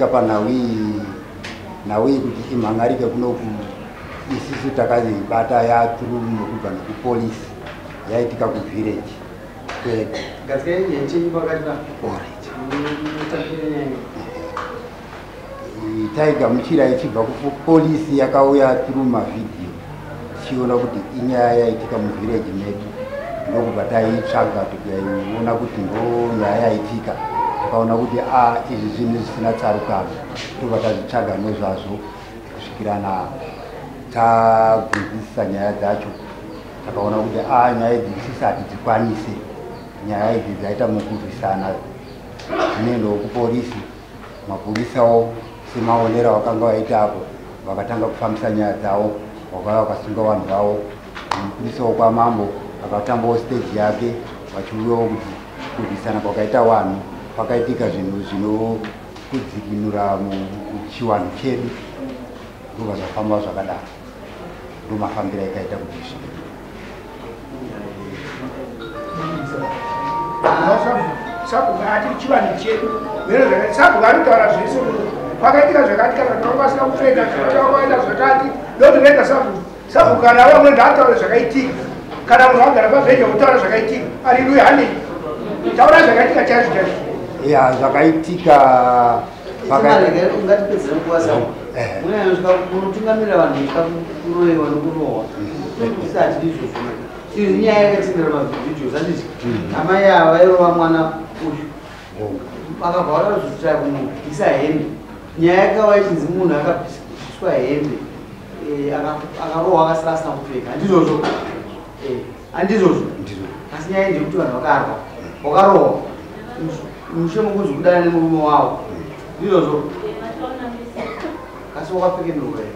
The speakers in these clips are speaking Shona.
zvaisvika nawi kuti imhangarike kunoku isisu takazibata yaturu nokubva nekupolisi yaitika kuvillage kwedu. Taigamuchira ichibva kupolisi yakauya turu mavhidhiyo tichiona kuti inyaya yaitika muvillage medu ndokubva taitsvaga tikaiona kuti ndo nyaya yaitika. Takaona kuti izvi zvinhu zvisina tsarukano tobva tazvitsvaga nezvazvo kusvikirana tabvunzisisa nyaya dzacho takaona kuti nyaya idzi dzisisati dzikwanise. Nyaya idzi dzaita mukurwisana zvinoendawo kupolisi. Maporisawo semaonera wakanga waitapo vakatanga kufambisa nyaya dzawo wakauya wakasunga vanhu vavo. Mupurisawo kwamambo akatambawo stage yake vachiuyawo kuti kurwisana kwakaita vanhu pakaitika zvinhu zvinokudzikinura muchiwanhu chedu ndobva zvafamba zvakadaro. Ndomafambira ikaita kuti zvinhu sakugati chivanhu chedu vero sakugataura zvese pakaitika zvakatika zvakavasina kupfeka zvakaenda zvakati ndotirenda sabhukana vamwe ndataura zvakaitika kana munhu agara pavhedha kutaura zvakaitika ariluya hani taura zvakaitika chaizvo chaizvo. Ya zvakaitika ungatipedzere nguva zavo unotungamira vanhu kuroiwa nokurohwa isati izvozvo izvi nyaya yakatendera mavhidhios anditi amai ava vairova mwana uyu akabva vada kuzvitira kumubvisa hembe. Nyaya yakava ichinzi munhu akabviswa hembe akarohwa akasara asina kupfeka handizvozvo handizvozvo. Asi nyaya ndekuti vanhu vakarwa wakarohwa mushe mukunzi kudana nemurume wavo ndizvozvo. Kasi wakapfeke ndoko here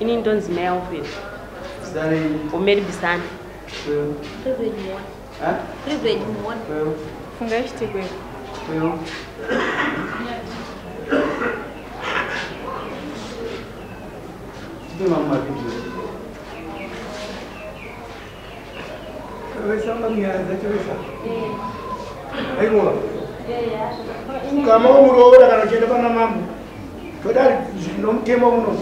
ini ndonzi mai aufeni umeri bisani privilege muone funga chitekweyo kama umuroora kana uchienda pana mambo todari zvinomutemo muno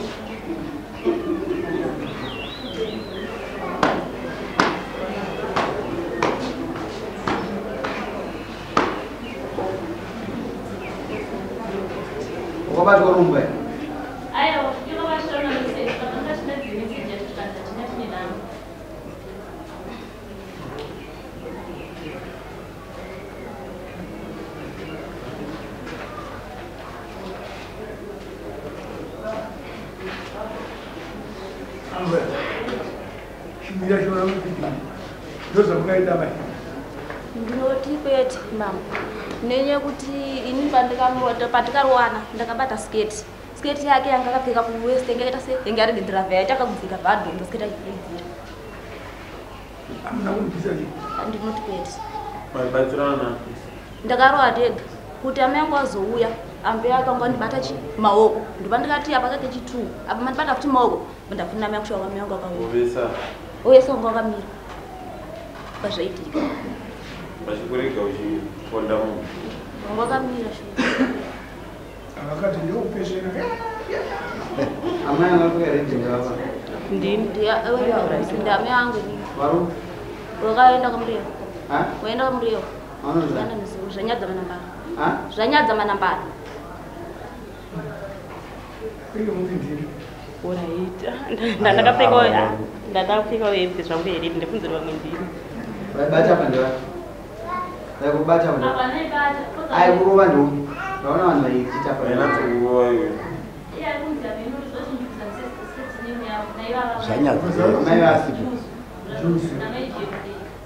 wakabatwa rumba ndinotipeti mama nenye kuti ini patikarowana ndakabata sketi yake yanga akapfeka kuwest engaita senge ari ndidhirava yaita akaguzika bhadho ndosketi achifuidzira ndinotipeti ndakarowa tega kuti amai angu azouya ambe akanga ndibata maoko ndopa ndikati apa kake chitu apa mandibata futi maoko ndafunira amai akushaura amai angu akauya oyesa wanga wakamira pazvaitika vachikurega uchiponda munhu wanga wakamira akati ndoupeshera amai angapfeka redhingi apa ndi amai angu varume wakaenda kamuriyo waenda kamuriyo zvanyadza manambara zvanyadza manambara ndakapfeka hembe zvangu here ndefunzira vamwe ndini vaibata pandeva vaikubata aikurova ndoku vaona vanhu vaichita painatsokurovayo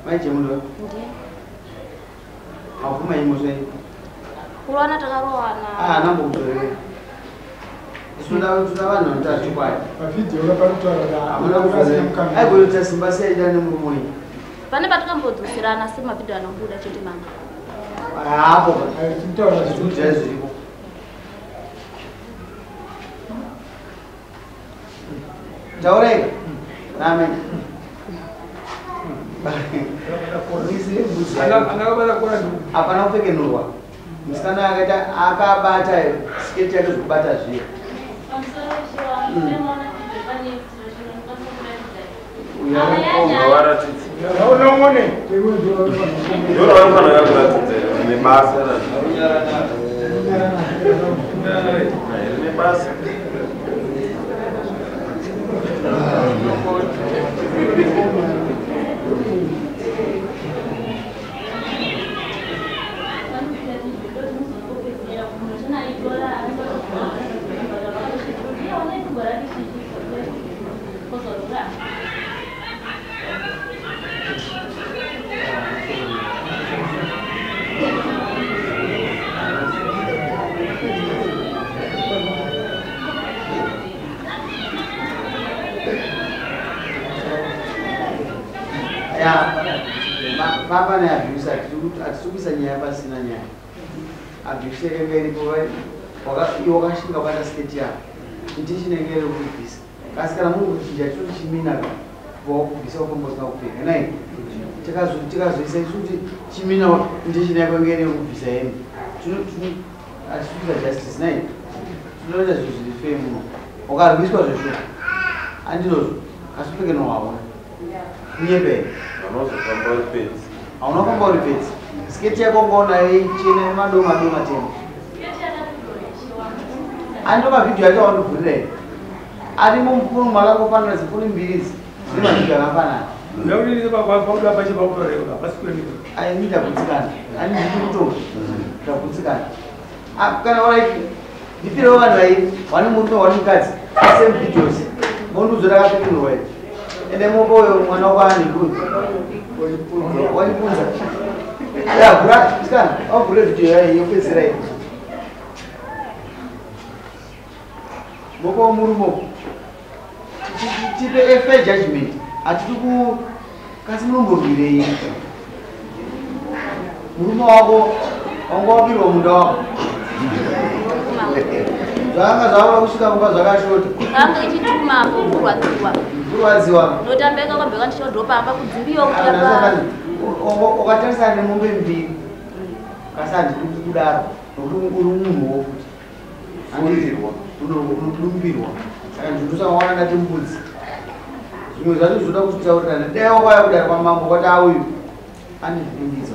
maijemundo mavuma imosvei kurowana takarowana anambokutorere vanhu vatatu kwayo mavidhiyo kaparutaura aigolita simba seida nemurumoi pane patikambodzosirana semavhidhiyo anobuda chete mama hapo titaura zvikudzai zviripo taurei name hapana kupfekenurwa musikana akaita akabata sketi yake zvekubata zviye unongone papa neabuse atitukisa nyaya pasina nyaya abuse inenge iripo iwe wakashinga kubata sketi yako iti chinenge iri kubvisa kasi kana muri kuchinja chitoti chiminaka wakubvisa ukombosina kupfeka nai tikazoisa isu kuti chimina intention yako inge iri kubvisa hembe atituisa justice nai tinoita zvinhu zviri fei muno ukarwiswa zveshuka andinozvo kasi upfeke nowaona nyepei hauna kwamba uri pedzi sketi yako ngona ichena nemadoma tema ando mavhidhiyo acho awandibvurira here ari mumupunu makangofanira zipunu mbirizi zvine mavhidhiyo akafanana aini ndagutsikana ani ndiri kutonga ndagutsikana kana ndipirewo vanhu vairi vane murume wani mukadzi same videos mondudzo rakapfekenurwa here ende moboyo mwana wakani waipunza yavhura sikana wavhure video yayo yopedzera iyi moko murumo tipe fair judgment hatidi ku kasi munomborwirei murume wako wanga wapirwa munda wako zvanga zvava kusvika kumba zvakashota anga ichitumapo kurwadziwa notambeka kwambeka ndishodhopa amba kudzimbiwa ukatarisana nemombe mbiri kasi handidi kudaro nokuti uri munhu wokuti unodumbirwa saka ndinosangawana ndati mbudzi zvimwe zvacho zvoda kutitaurirana dai wakauya kudari kwamambo kwati auyu andivhingidza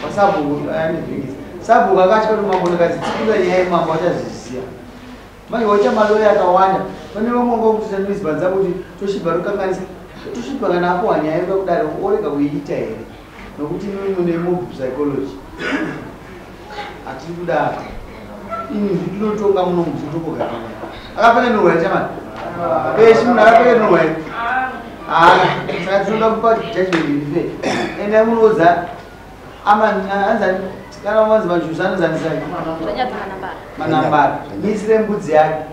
pasabhuku andivhingidza sabhuku akatya kuti mambo ndikadzitsipira nyaya yemambo achazviziya manje waita maloya akawanda pane vamwe ngokuti tanoizibvanza kuti toshibva rokanganisa toshibva kana apo hanya yaiva kudari orega kuiita here nokuti mune mob psychology hatiri kudaro ini ndinotonga muno mutotokogara akapfekenurwa here chamani peshi munhu akapfekenurwa here saka tinoda kupa judgment irife ende munoudza amanzani kana manzi manjusa anozanisa manambara misire mbudzi yake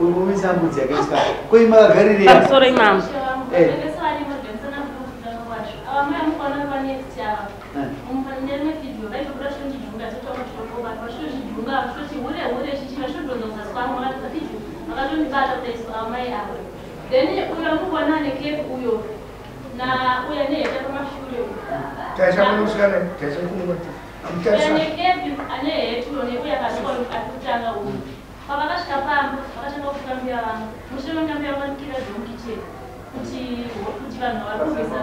unomisa mbudzi yake sika koi makagarire pamusoro imambo Pakakasvika pamba vakatanga kutambira vanhu mushure mekutambira vanikira dhongi chete kuti vanhu varuvisa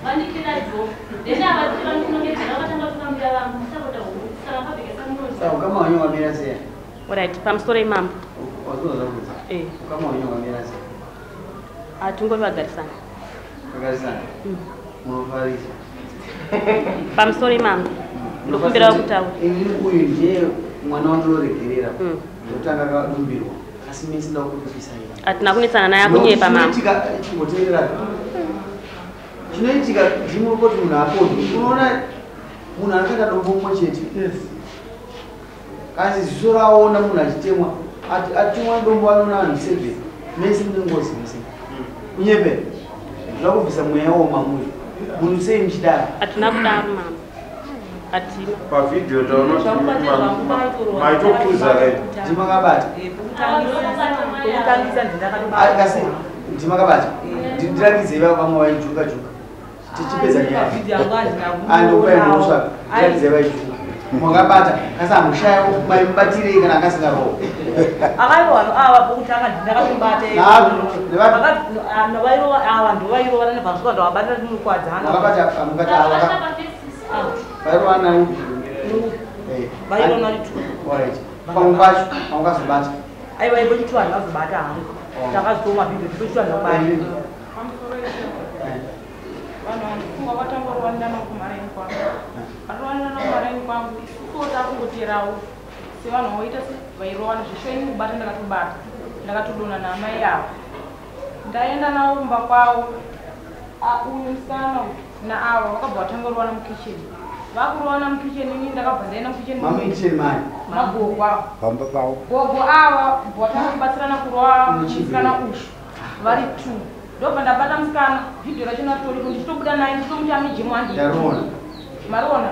vanikira dhoki then avati vanokunongedzera vakatanga kutambira vanhu musapota huru saka vakabhekesa munozi ukama wanyu wamira sei right pamusoro imambo wazvinozakuza ukama wanyu wamira sei hatingori vagarisana vagarisana munofarisa pamusoro imambo ndokumbira kutaura uyu ndiye mwana wandinoregerera ndotanga kadumbirwa asi mesina kutopisa ira hatina kunetsana naye akunyepa mambo chimboteerera chinoitika ndimo kuti munhu apodhi unoona munhu anakaita dombo mumwe chete kasi ziso raona munhu achitemwa atimwa ndombo anona msebe mesi ndingozi mesi nyebe zvakubvisa mweya womamuri munhu sei muchidaro hatina kudaro mama hatina pavidhio taona maitokuza ndimakabata kasi ndimakabata ndirangizei vamwe vaijuka juka tichipedza nyaaandokuaindosvaka ndirangizei vaijuka mwakabata kasi amushayo maimubatirei kana akasingaroho akairohano ava pokutanga ndakatombate ava ndovairovana nepasuka ndavabata tinokwadzana vairovana vairona ritu pamwe pacho pamukazobata aiva ipo chitu vanhu vazobata hangu takazitoma vhidhio tipo chitu vanhu vabata vanhu vanofunga vatangorwandana kumaraini kwangu vatowandana kumaraini kwangu isuota kungoterawo sevanhu voita vairowana zveshoini kubata ndakatobata ndakatodona naamai avo ndaenda navo kumba kwavo uyu musikana naavo vakabva vatangorwana mukicheni vakurowana mukicheni ini ndakabva ndaenda mukicheni magogwa gogo ava vatanga kubatsirana kurova musikana ushu vari 2 ndobva ndabata musikana vhidhio racho natoriko ndichitobuda naye ndichitomutamijemu handi mariona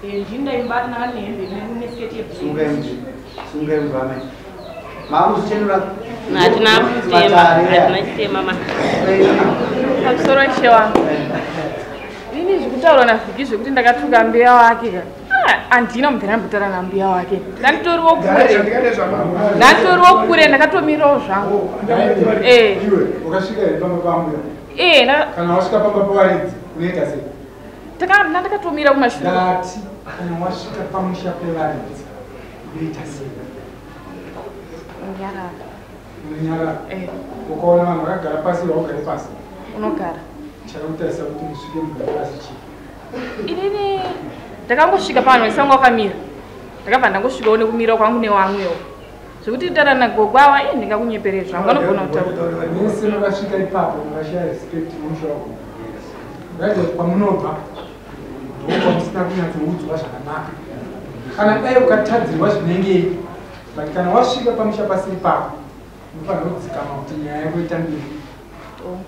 ndindaibata nanga nehembe nesiketi yesungaimvame mamuchenura hatina chitema pamusoro chewa ini zvekutaurwa navhiki zvekuti ndakatuka mbeya wake handina mubvera mbutara nambuya wake ndanditoriwo kure ndakatomirawo zvangu ndandakatomira kumashure unogara inini ndakangosvika panhu isangu wakamira ndakabva ndangosvikawo nekumira kwangu nevamwewo zvekuti tara nagogwava ndingakunyeperei zvangu anogona kutauraasvika ipapo mukashaya respect mumushago ngaite kwamunobva ndokwa musina kunyatsoudzwa zvakanaka kana dai ukatadzirwa zvinengei but kana wasvika pamusha pasiri papo unofanira kudzikama kuti nyaya yako itambire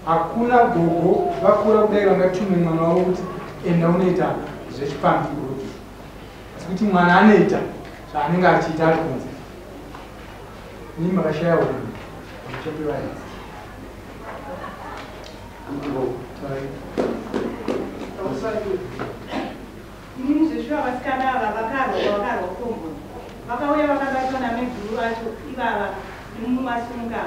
hakuna gogo vakura kudai vangatume mwana wavo kuti enda unoita zvechipambi kuruti asi kuti mwana anoita zvaanenge achiita ari kunze ini makashaya unhu muchapevaidzi inini zveshuva vasikana ava vakarwa komboni vakauya vakabatwa nameguru vacho ivava nemumasunga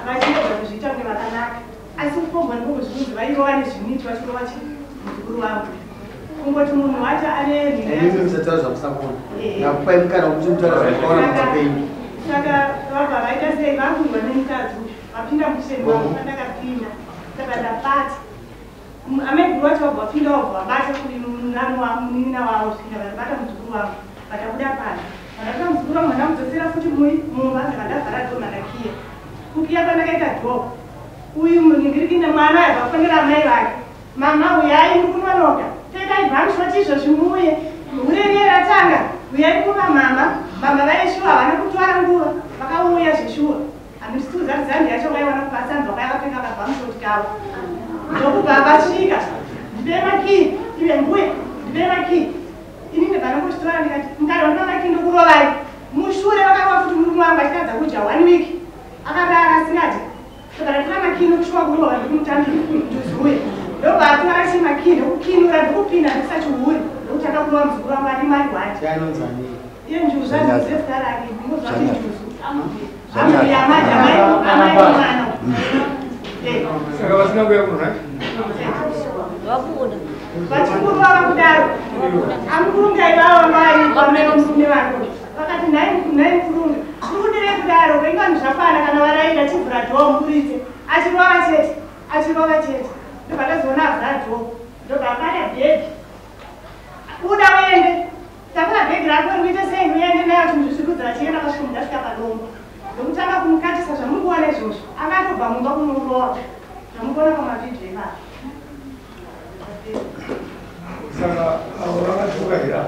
vachiyedza kuzviita kunge vakanaka asi kukomboni kokuzvinzi vairova nezviniti vachirova muzukuru vangu kungoti munhu wacho saka vabva vaita sei vangurwa nemukadzi vapinda mukicheni vangu vandakapinda saka ndapata ameguru wacho vabva vapinda vabva vabata munina wavo kusvika vabata muzukuru vangu vatabuda pano vandatoa muzukuru vangu vandamudzosera futi mumba saka ndavhara dho mandakiya kukiya pandakaita dho uyu muningirikine mwana aivafonera amai vake mama uyai mukunonoka tekai bhanshotizvo zvimuye ureneratanga uyai kuva mama vaishuwa havana kutwara nguva vakauya zveshuwa handisituzazandi yacho vaiwana kupasanzwa vaivapfeka kabhamshoti kavo ndokubva vasvika ndibe makii ive mbuye ndibe makii ini ndibva nokuchitwara ndikati mukadonda makii ndokurovai mushure vakaiwa futi murume wangu achitadza kudya 1 week akadara asingati tokadatora makii nokushuwa kurova ndikumutambira ndizuye ndobva atwara chimakii ndokukinura ndokupinda ndisachiuri ndokuti akakurova muzukuru wangu ari mari wacho iye njuzu zvezita rake ndinozvati njuzu amaiomwana saka vasina kuya kuno vabuda vachikuru vava kudaro amukurungai vava vaivamurume vako vakati nhai murunga tikudirei kudaro venganhu zvafana kana varaira chivhura dhoo muburitse achirova chete ndobva tazoona avhura dhoo ndobva akada bhegi buda uende takura bhegi rako ruite sei uende nayo chimuzvisvikudza achienda kasvika mudasvika padombo ndokutanga kumukatisa zvamukuona izvozvo akatobva mumba kumurova zvamukuona pamavhidhio ipapo saka avo vakatuka hira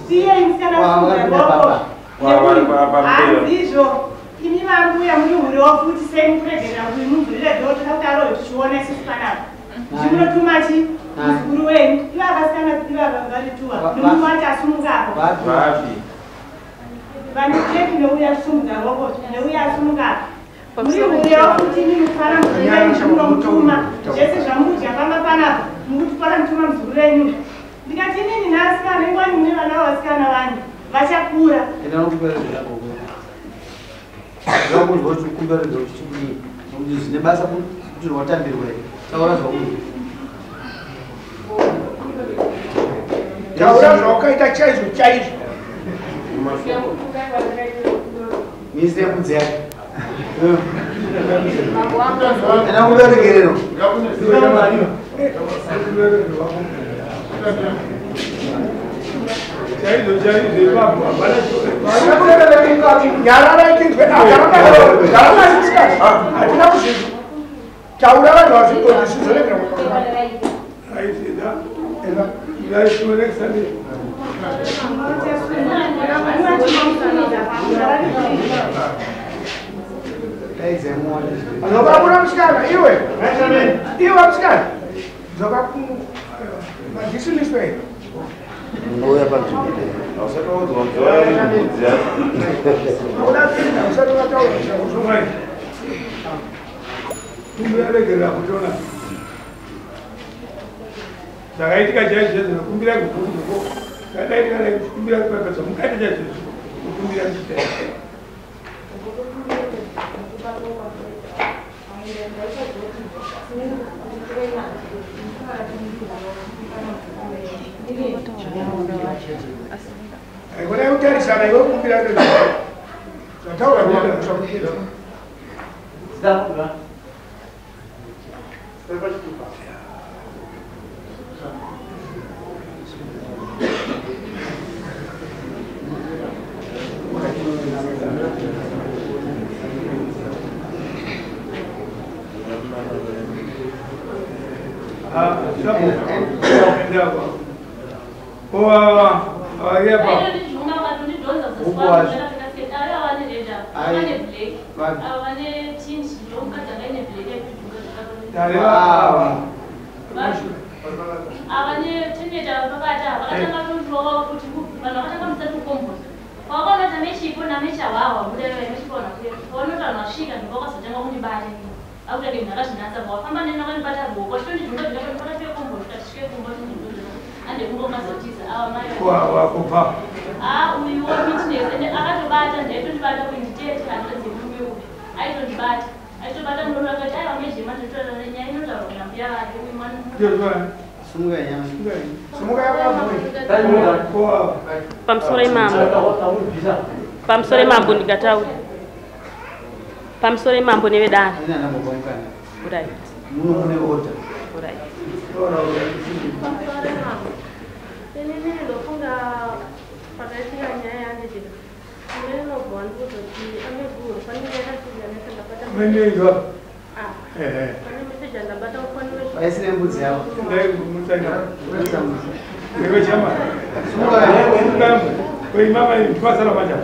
siye musikana Hazizvo. Imi mambuya muri huriwo futi semukuregera kuti mumvurire dhoto takutaro kuti tione sisi panapa. Zvinotuma chi muzukuru wenyu. Ivo akasiyana ivava varituwa. Ndimuvati asumukapo. Vanoteki neuya kusumudza roboti neuya asumukapo. Muri huriwo futi imi mufara muzukuru wenyu zvimunomutuma. Zvese zvamudya pamba panapa mukutipara mutuma muzukuru wenyu. Ndikati inini naasikana ingwani mune vana vavasikana vanyu vachakura. Zvakuzwa kuti kumberedza uchidii nokuti zvine basa kuti rwatambirwa taura zvauri taura zvawakaita chaizvo chaizvo misire mbudzi yake ena kuberekerero No voy a participar. No sé cómo tú vas Agora utilizar aí o compilado. Já tá o nome só porque dá. Pamsore mambo nikatauri. Pamsore mambo nevedana. Right. Right.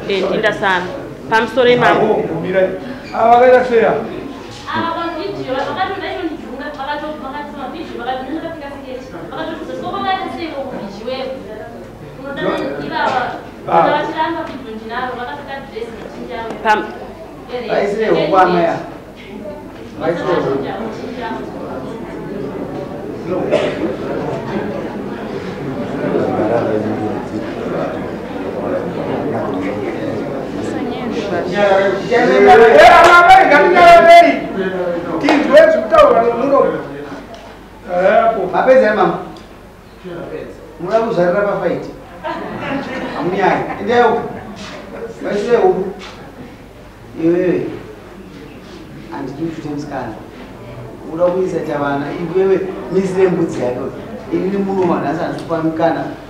Tinda sana. Pamsore mambo.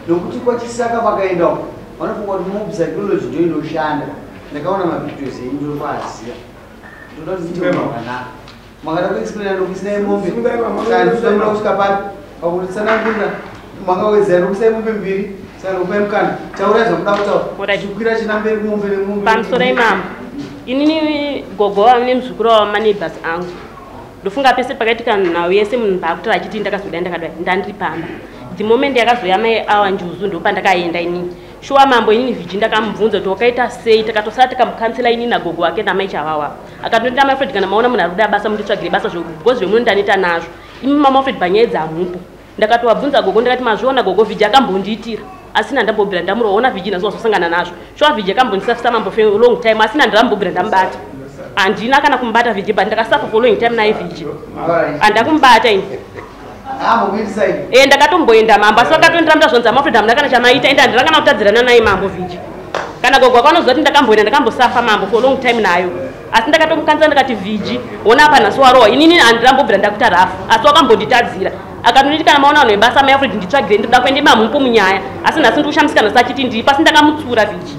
Nokuti kwachisaka vakaenda uko vanofunga kuti mobvsaikolojy ndo inoshanda. Ndakaona mavhidhios enyu kwaziya ndoda kuti zviite makada kuexplaina nokuisina mombe kana tinoda kusvika pari pakutitsanangurira makawedzera nokuisai mombe mbiri Saka upemkana taureza kuda kutaura zvikwira chinamberi kumombere pamusoro imambo inini gogo wavo nemuzukuru wavo maneighbors angu ndofunga pese pakaitika nhau yese munhu paakutara achiti ndakazoda ndakadai ndandiri pamba the moment yakazoya mai awa njuzu ndopandakaenda inini shuwa mambo inini vhiji ndakamubvunza kuti wakaita sei takatosara tikamukansela inini nagogo wake namai chavava akatondita mai fred kana maona munhu ari kuda basa munditsvagire basa because zvemunondanita nazvo imi mama fred panyaya dzamhupo ndakatowabvunza gogo ndakati mazviona gogo vhiji akambondiitira asina ndambobvira ndamuroona vhiji nazvazosangana nazvo shuwa vhiji akambondisafisa mambo for long time asina ndirambobvira ndamubata handina kana kumubata vhiji but ndakasafa for long time naye vhiji handakumubata ini ndakatomboenda mambo asi vakatondira mutazvonza mafredham ndakana chamaita enda ndirangana kutadzirana naye mambo vhiji kana gogo akanoziva kuti ndakamboenda ndakambosafa mambo for long time nayo asi ndakatomukanzira ndakati vhiji ona apa nhasi warowa inini handirambobvira ndakuta rafu asi wakambonditadzira akatonditi kana maona vanhu vebasa maafred nditsvagire ndinoda kuende mamhupo munyaya asi nhasi ndikushamisika nhasi achiti ndiri pasi ndakamutsura vhiji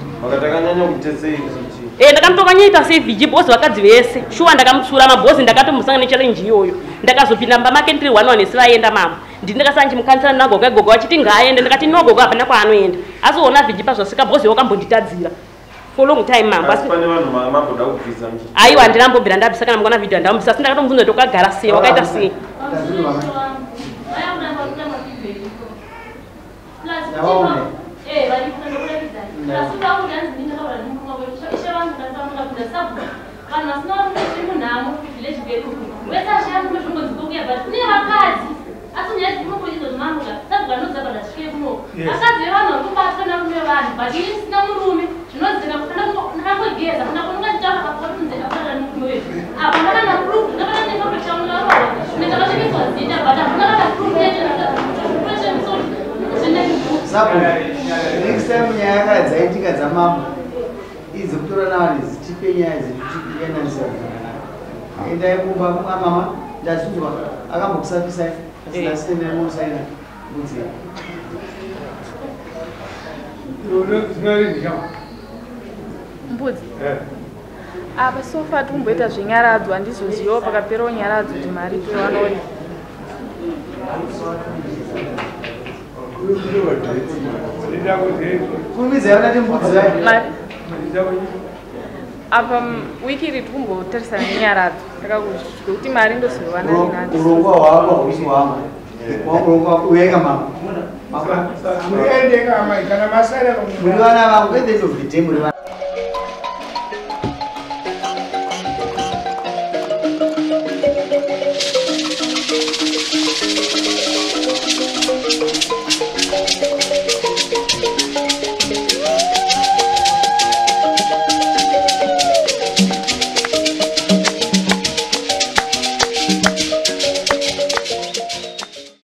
ndakamutokanyita sei vhiji bhosi vakadzi vese shuwa ndakamutsura mabhosi ndakatomusangana nechalenji iyoyo ndakazopinda mba make ndiri 1 nesivaenda mambo ndii ndakasara ndichimukanisira nagogo gogo achiti ngaaende ndakati nogogo hapana kwaanoenda asi ona vhiji pazvasvika bhosi wakambonditadzira for long time mambo aiwa ndirambobvira ndabvisa kana mungona vhidhio ndamubvisa asi ndakatomubvunza kuti wakagara sei wakaita sei next time nyaya dzaitika dzamambo idzi kutora navanhu zichipe nyaya dzekuchienanisa endai kumba mama ndazvinzwa akambokusafisai asinasitendemosaina mudzira mbudzi apa sofa tikumboita zvenyaradzo handizozivawo pakaperawo nyaradzo kuti mari towanoni apa wiki iri tikumbotarisana nenyaradzo saka kuti mari ndozovanaurongo hwako hausi hwangu wamurongo wako uyaika mama muri vana vangu kwete ndovhite muri vana